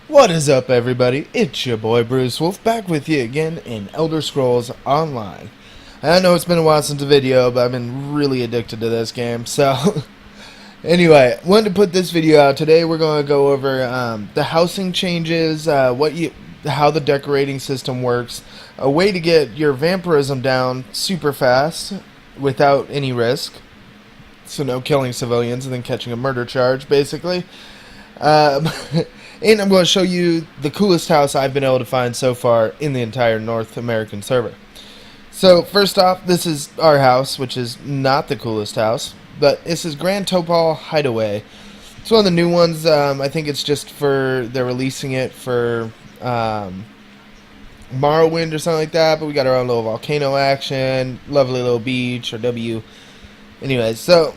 What is up, everybody? It's your boy Bruce Wulfe back with you again in Elder Scrolls Online. I know it's been a while since the video, but I've been really addicted to this game. So, anyway, wanted to put this video out today. We're going to go over the housing changes, how the decorating system works, a way to get your vampirism down super fast without any risk. So no killing civilians and then catching a murder charge, basically. And I'm going to show you the coolest house I've been able to find so far in the entire North American server. So first off, this is our house, which is not the coolest house, but this is Grand Topal Hideaway. It's one of the new ones. I think it's just they're releasing it for Morrowind or something like that, but we got our own little volcano action, lovely little beach, or W. Anyways, so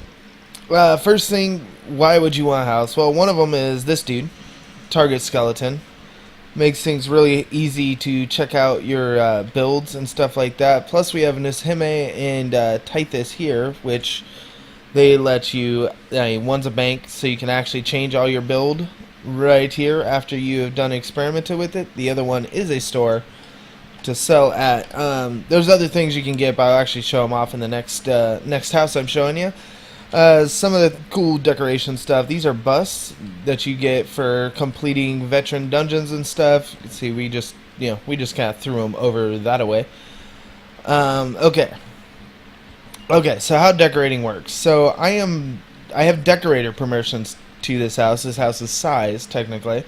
first thing, why would you want a house? Well, one of them is this dude. Target skeleton. Makes things really easy to check out your builds and stuff like that. Plus we have Nishime and Tithys here, which they let you, one's a bank, so you can actually change all your build right here after you have done experimented with it. The other one is a store to sell at. There's other things you can get, but I'll actually show them off in the next house I'm showing you. Some of the cool decoration stuff. These are busts that you get for completing veteran dungeons and stuff. You can see we just kind of threw them over that away. Okay, so how decorating works. So I have decorator permissions to this house. This house's size, technically.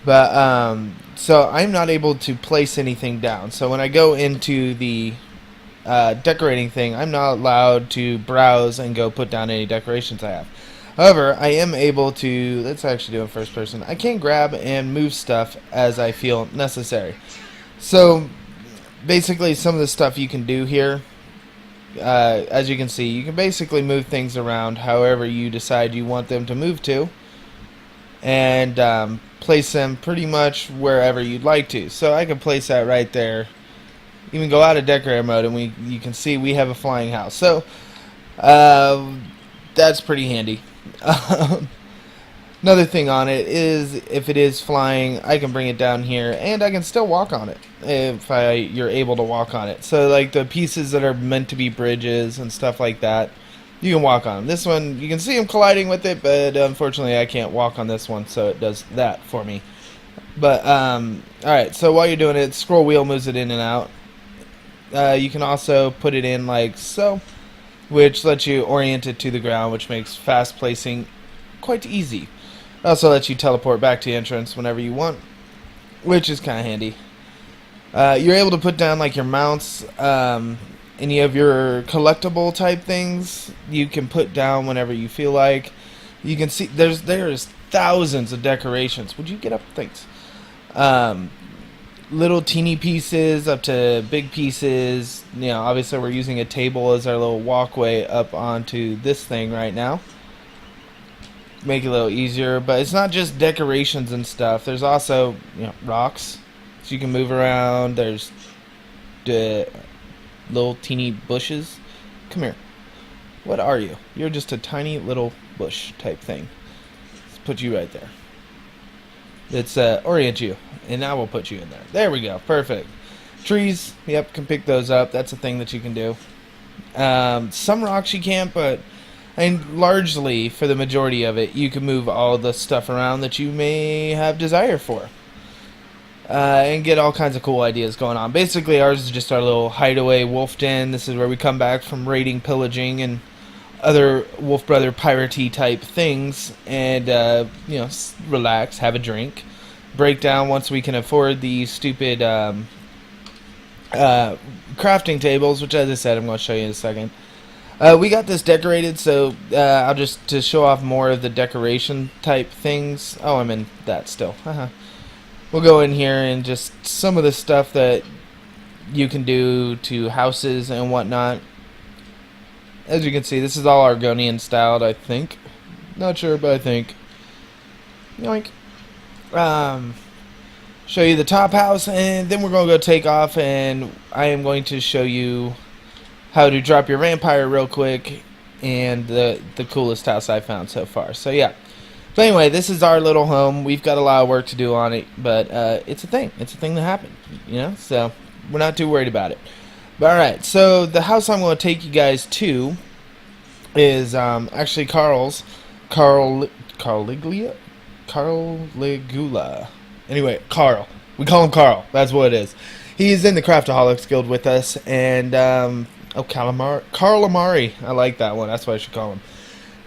But, so I'm not able to place anything down. So when I go into the decorating thing, I'm not allowed to browse and go put down any decorations I have. However, I am able to, let's actually do it in first person. I can grab and move stuff as I feel necessary. So basically some of the stuff you can do here, as you can see, you can basically move things around however you decide you want them to move to, and place them pretty much wherever you'd like to. So I can place that right there. Even go out of decorator mode, and you can see we have a flying house. So that's pretty handy. Another thing on it is, if it is flying, I can bring it down here, and I can still walk on it if you're able to walk on it. So like the pieces that are meant to be bridges and stuff like that, you can walk on them. This one, you can see them colliding with it, but unfortunately I can't walk on this one, so it does that for me. But alright, so while you're doing it, scroll wheel moves it in and out. You can also put it in like so, which lets you orient it to the ground, which makes fast placing quite easy. It also lets you teleport back to the entrance whenever you want, which is kind of handy. You're able to put down like your mounts, any of your collectible type things you can put down whenever you feel like. You can see there's thousands of decorations. Would you get up? Thanks. Little teeny pieces up to big pieces. Obviously we're using a table as our little walkway up onto this thing right now. Make it a little easier, but it's not just decorations and stuff. There's also rocks, so you can move around. There's little teeny bushes. Come here. What are you? You're just a tiny little bush type thing. Let's put you right there. Let's orient you, and now we'll put you in there. There we go. Perfect. Trees, yep, can pick those up. That's a thing that you can do. Some rocks you can't, but largely, for the majority of it, you can move all the stuff around that you may have desire for. And get all kinds of cool ideas going on. Basically, ours is just our little hideaway wolf den. This is where we come back from raiding, pillaging, and other Wolf Brother piratey type things, and relax, have a drink, break down once we can afford the stupid crafting tables, which, as I said, I'm going to show you in a second. We got this decorated, so I'll just to show off more of the decoration type things. Oh, I'm in that still. We'll go in here and just some of the stuff that you can do to houses and whatnot. As you can see, this is all Argonian styled, I think. Not sure, but I think. Yoink. Show you the top house, and then we're going to go take off, and I am going to show you how to drop your vampire real quick, and the coolest house I found so far. So yeah, So anyway, this is our little home. We've got a lot of work to do on it, but it's a thing. It's a thing that happened, you know. So we're not too worried about it. But all right, so the house I'm going to take you guys to is actually Carl's. Carl Ligula. Anyway, Carl. We call him Carl. That's what it is. He's in the Craftaholics Guild with us, and Carl Amari. I like that one. That's what I should call him.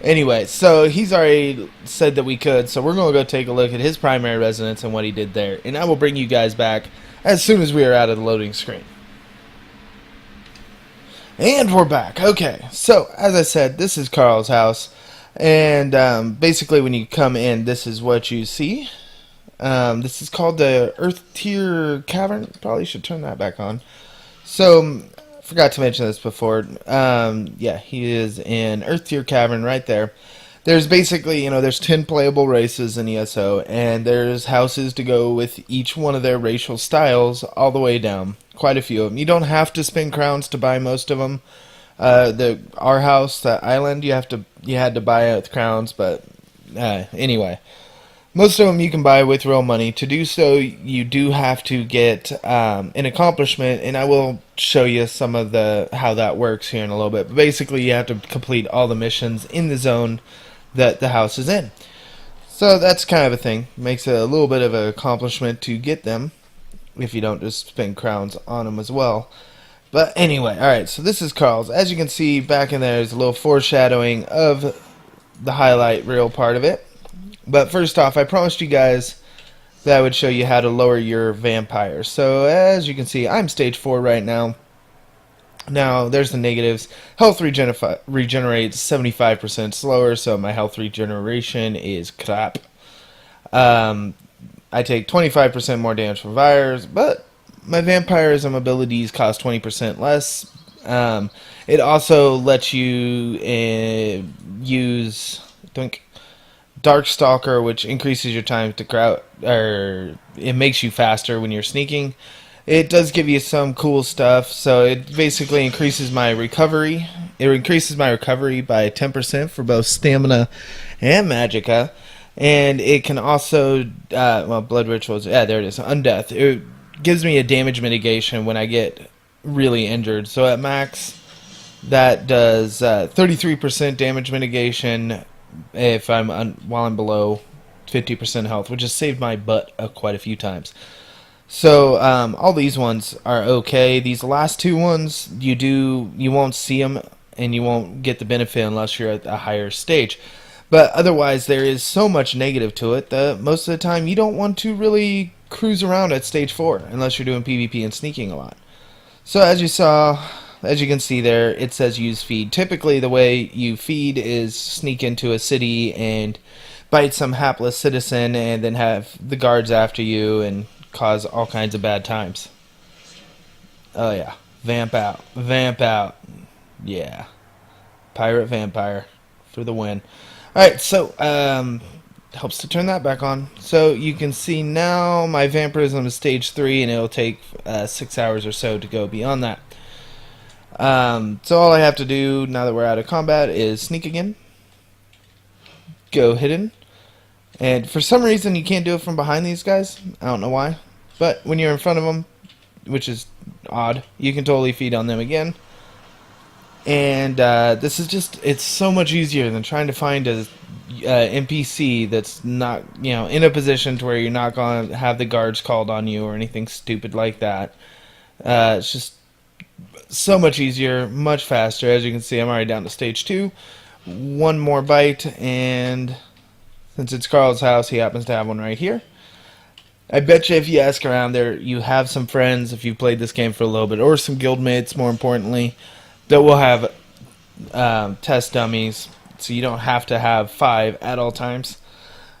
Anyway, so he's already said that we could, so we're going to go take a look at his primary residence and what he did there. And I will bring you guys back as soon as we are out of the loading screen. And we're back. Okay, so as I said, this is Carl's house. And basically when you come in, this is what you see. This is called the Earthtear Cavern. Probably should turn that back on. So, forgot to mention this before. Yeah, he is in Earthtear Cavern right there. There's basically, there's 10 playable races in ESO, and there's houses to go with each one of their racial styles all the way down. Quite a few of them. You don't have to spend crowns to buy most of them. Our house, the island, you had to buy it with crowns, but anyway. Most of them you can buy with real money. To do so, you do have to get an accomplishment, and I will show you some of how that works here in a little bit. But basically, you have to complete all the missions in the zone that the house is in. So that's kind of a thing. Makes it a little bit of an accomplishment to get them, if you don't just spend crowns on them as well. But anyway, alright, so this is Carl's. As you can see, back in there is a little foreshadowing of the highlight reel part of it. But first off, I promised you guys that I would show you how to lower your vampires. So as you can see, I'm stage 4 right now. Now, there's the negatives. Health regenerates 75% slower, so my health regeneration is crap. I take 25% more damage from fires, but my vampirism abilities cost 20% less. It also lets you use Darkstalker, which increases your time to crowd, or it makes you faster when you're sneaking. It does give you some cool stuff, so it basically increases my recovery. It increases my recovery by 10% for both stamina and magicka. And it can also, blood rituals, yeah, there it is, undeath. It gives me a damage mitigation when I get really injured. So at max, that does 33% damage mitigation if while I'm below 50% health, which has saved my butt quite a few times. So all these ones are okay. These last two ones, you won't see them, and you won't get the benefit unless you're at a higher stage. But otherwise, there is so much negative to it that most of the time you don't want to really cruise around at stage 4 unless you're doing PvP and sneaking a lot. So as you can see there, it says use feed. Typically, the way you feed is sneak into a city and bite some hapless citizen and then have the guards after you and cause all kinds of bad times. Oh yeah. Vamp out. Vamp out. Yeah. Pirate vampire for the win. Alright, so, helps to turn that back on. So you can see now my vampirism is stage 3, and it'll take 6 hours or so to go beyond that. So all I have to do now that we're out of combat is sneak again, go hidden, and for some reason you can't do it from behind these guys. I don't know why, but when you're in front of them, which is odd, you can totally feed on them again. And this is it's so much easier than trying to find a NPC that's not, in a position to where you're not going to have the guards called on you or anything stupid like that. It's just so much easier, much faster. As you can see, I'm already down to stage 2. One more bite, and since it's Carl's house, he happens to have one right here. I bet you if you ask around there, you have some friends, if you've played this game for a little bit, or some guildmates, more importantly, that will have test dummies, so you don't have to have 5 at all times.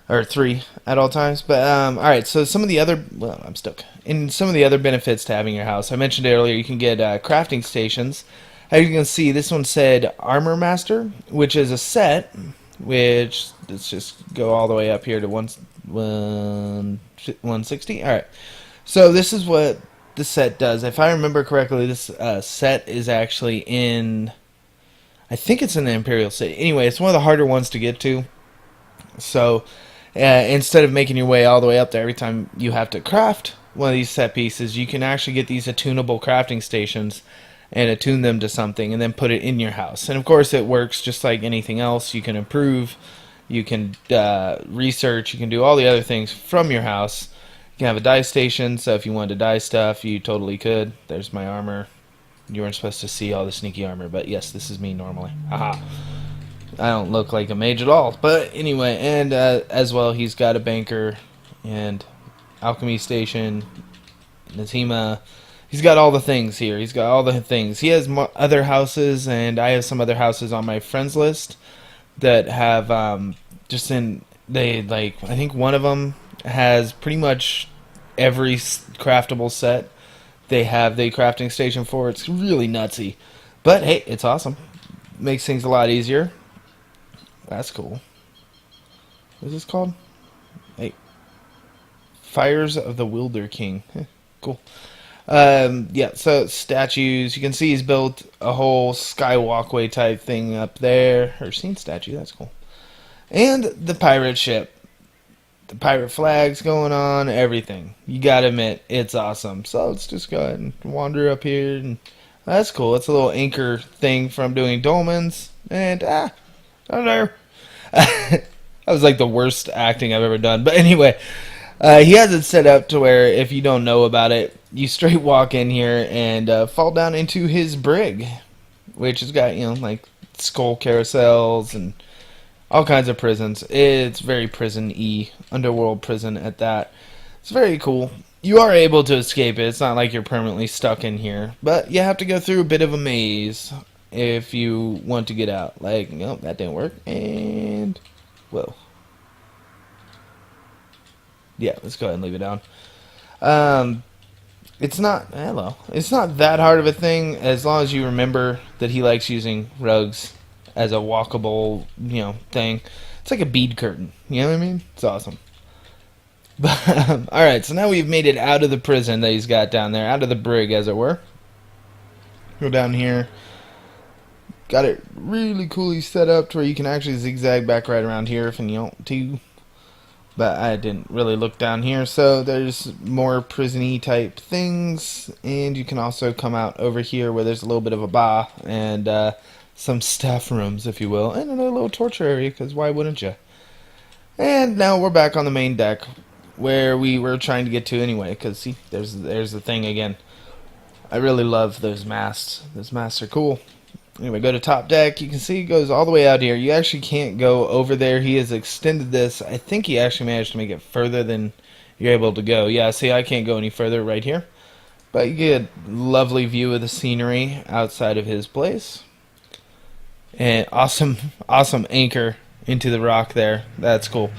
Or 3 at all times. But, alright, so some of the other... Well, I'm stuck. In some of the other benefits to having your house, I mentioned earlier, you can get crafting stations. As you can see, this one said Armor Master, which is a set, which... Let's just go all the way up here to 160. Alright. So this is what the set does. If I remember correctly, this set is actually in... I think it's in the Imperial City. Anyway, it's one of the harder ones to get to. So instead of making your way all the way up there every time you have to craft one of these set pieces, you can actually get these attunable crafting stations and attune them to something and then put it in your house. And of course it works just like anything else. You can improve, you can research, you can do all the other things from your house. You can have a dye station, so if you wanted to dye stuff, you totally could. There's my armor. You weren't supposed to see all the sneaky armor, but yes, this is me normally. Haha. I don't look like a mage at all. But anyway, and as well, he's got a banker and alchemy station, Nazima. He's got all the things here. He's got all the things. He has other houses, and I have some other houses on my friends list that have I think one of them has pretty much every craftable set they have the crafting station for. It's really nutsy. But hey, it's awesome. Makes things a lot easier. That's cool. What is this called? Hey. Fires of the Wilder King. Cool. Yeah, so statues. You can see he's built a whole skywalkway type thing up there. Or scene statue, that's cool. And the pirate ship. The pirate flags going on, everything. You gotta admit, it's awesome. So let's just go ahead and wander up here. And that's cool. It's a little anchor thing from doing dolmens. And, I don't know. That was like the worst acting I've ever done. But anyway, he has it set up to where if you don't know about it, you straight walk in here and fall down into his brig, which has got, like skull carousels and all kinds of prisons. It's very prison-y, underworld prison at that. It's very cool. You are able to escape it. It's not like you're permanently stuck in here, but you have to go through a bit of a maze if you want to get out. Like, that didn't work. And, whoa. Yeah, let's go ahead and leave it down. It's not that hard of a thing as long as you remember that he likes using rugs as a walkable, thing. It's like a bead curtain. You know what I mean? It's awesome. But, alright, so now we've made it out of the prison that he's got down there. Out of the brig, as it were. Go down here. Got it really coolly set up to where you can actually zigzag back right around here if you want to. But I didn't really look down here. So there's more prison-y type things. And you can also come out over here where there's a little bit of a bar. And, some staff rooms, if you will, and another little torture area, because why wouldn't you? And now we're back on the main deck, where we were trying to get to anyway, because, see, there's the thing again. I really love those masts. Those masts are cool. Anyway, go to top deck. You can see it goes all the way out here. You actually can't go over there. He has extended this. I think he actually managed to make it further than you're able to go. Yeah, see, I can't go any further right here. But you get a lovely view of the scenery outside of his place. And awesome anchor into the rock there. That's cool.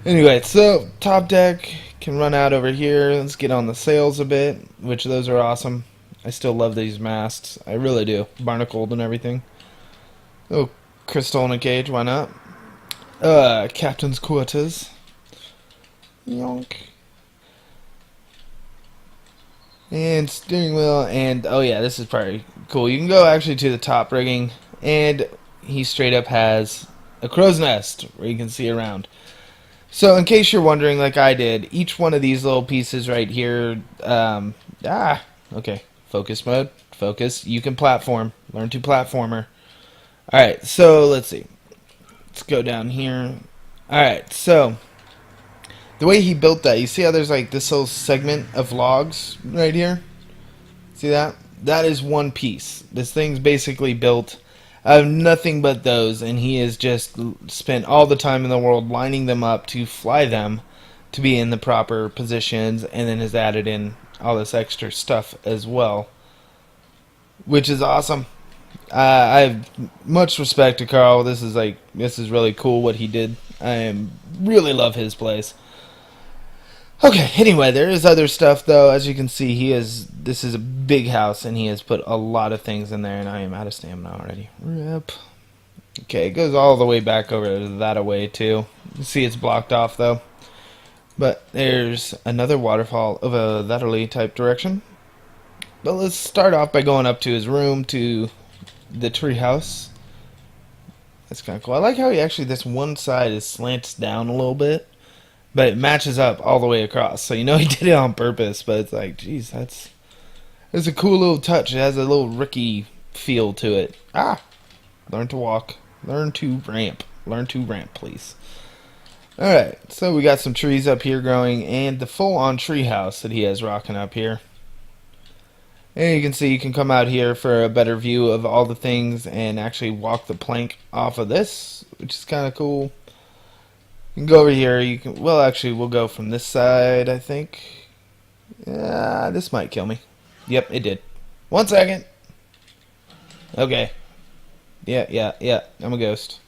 Anyway, so top deck can run out over here. Let's get on the sails a bit, which those are awesome. I still love these masts. I really do. Barnacled and everything. Oh, crystal in a cage. Why not? Captain's quarters. Yonk. And steering wheel. And, oh yeah, this is probably cool. You can go actually to the top rigging. And he straight up has a crow's nest where you can see around. So in case you're wondering, like I did, each one of these little pieces right here, okay, focus mode, focus, you can platform, learn to platformer. Alright, so let's see, let's go down here. Alright, so the way he built that, you see how there's like this little segment of logs right here? See that? That is one piece. This thing's basically built out of nothing but those, and he has just spent all the time in the world lining them up to fly them to be in the proper positions, and then has added in all this extra stuff as well, which is awesome. I have much respect to Carl. This is really cool what he did. Really love his place. Okay, anyway, there is other stuff, though. As you can see, this is a big house, and he has put a lot of things in there, and I am out of stamina already. Rip. Okay, it goes all the way back over that way, too. You can see it's blocked off, though. But there's another waterfall of a laterally type direction. But let's start off by going up to his room, to the treehouse. That's kind of cool. I like how he actually, this one side is slants down a little bit, but it matches up all the way across. So you know he did it on purpose, but it's like, geez, it's a cool little touch. It has a little Ricky feel to it. Learn to walk. Learn to ramp. Learn to ramp, please. Alright, so we got some trees up here growing, and the full-on tree house that he has rocking up here. And you can see you can come out here for a better view of all the things and actually walk the plank off of this, which is kind of cool. You can go over here. You can. Well, actually, we'll go from this side, I think. Yeah, this might kill me. Yep, it did. 1 second. Okay. Yeah. I'm a ghost.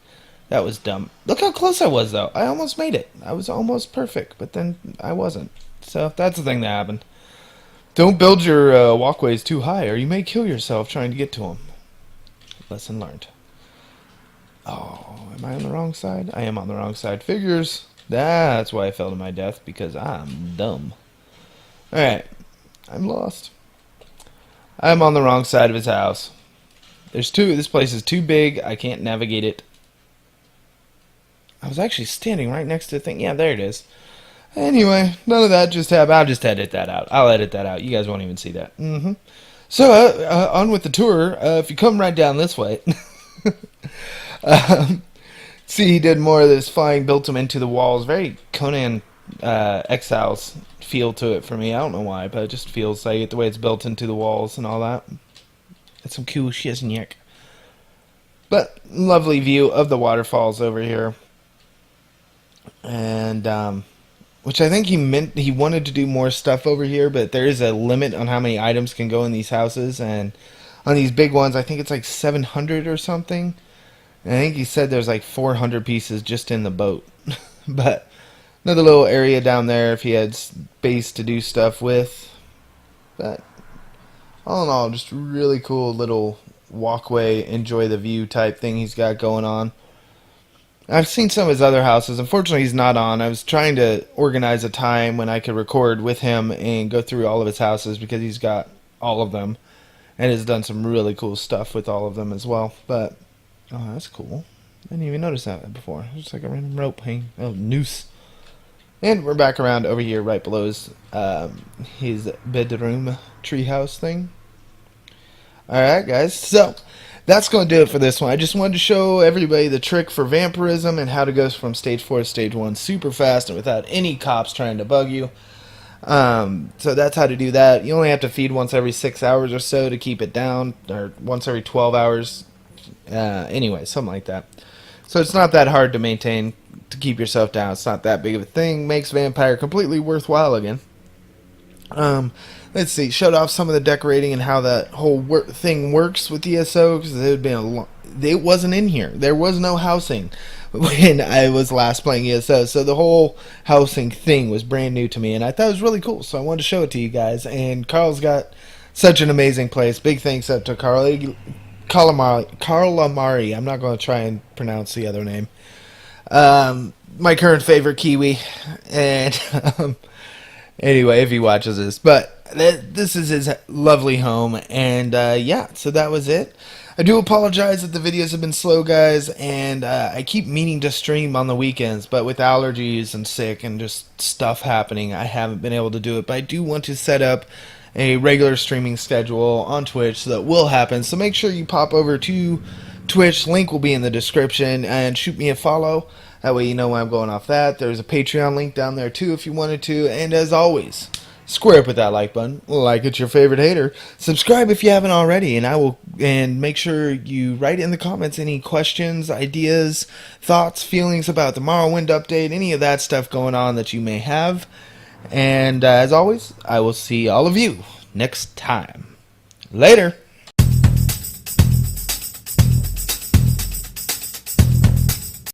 That was dumb. Look how close I was, though. I almost made it. I was almost perfect, but then I wasn't. So that's the thing that happened. Don't build your walkways too high, or you may kill yourself trying to get to them. Lesson learned. Oh, am I on the wrong side? I am on the wrong side. Figures. That's why I fell to my death, because I'm dumb. Alright. I'm lost. I'm on the wrong side of his house. There's two. This place is too big. I can't navigate it. I was actually standing right next to the thing. Yeah, there it is. Anyway, none of that just happened. I'll just edit that out. I'll edit that out. You guys won't even see that. So, on with the tour. If you come right down this way. See, he did more of this flying, built him into the walls. Very Conan Exiles feel to it for me. I don't know why, but it just feels like it, the way it's built into the walls and all that. It's some cool shiznyek. But, lovely view of the waterfalls over here. And, which I think he wanted to do more stuff over here, but there is a limit on how many items can go in these houses, and on these big ones, I think it's like 700 or something. And I think he said there's like 400 pieces just in the boat. But another little area down there if he had space to do stuff with. But all in all, just really cool little walkway, enjoy the view type thing he's got going on. I've seen some of his other houses. Unfortunately, he's not on. I was trying to organize a time when I could record with him and go through all of his houses because he's got all of them and has done some really cool stuff with all of them as well. But, oh, that's cool. I didn't even notice that before. It's like a random rope hanging. Oh, noose. And we're back around over here right below his bedroom treehouse thing. Alright, guys. So, that's going to do it for this one. I just wanted to show everybody the trick for vampirism and how to go from stage 4 to stage 1 super fast and without any cops trying to bug you. So that's how to do that. You only have to feed once every 6 hours or so to keep it down, or once every 12 hours. Anyway, something like that. So it's not that hard to maintain to keep yourself down. It's not that big of a thing. Makes Vampire completely worthwhile again. Let's see, showed off some of the decorating and how that whole thing works with ESO, because it had been it wasn't in here. There was no housing when I was last playing ESO, so the whole housing thing was brand new to me, and I thought it was really cool, so I wanted to show it to you guys. And Carl's got such an amazing place. Big thanks up to Carl Amari. I'm not going to try and pronounce the other name. My current favorite Kiwi, and anyway, if he watches this, but this is his lovely home, and yeah, so that was it. I do apologize that the videos have been slow, guys, and I keep meaning to stream on the weekends, but with allergies and sick and just stuff happening, I haven't been able to do it. But I do want to set up a regular streaming schedule on Twitch, so that will happen. So make sure you pop over to Twitch. Link will be in the description, and shoot me a follow. That way you know when I'm going off that. There's a Patreon link down there too if you wanted to. And as always, square up with that like button. Like it's your favorite hater. Subscribe if you haven't already. And make sure you write in the comments any questions, ideas, thoughts, feelings about the Morrowind update, any of that stuff going on that you may have. And as always, I will see all of you next time. Later.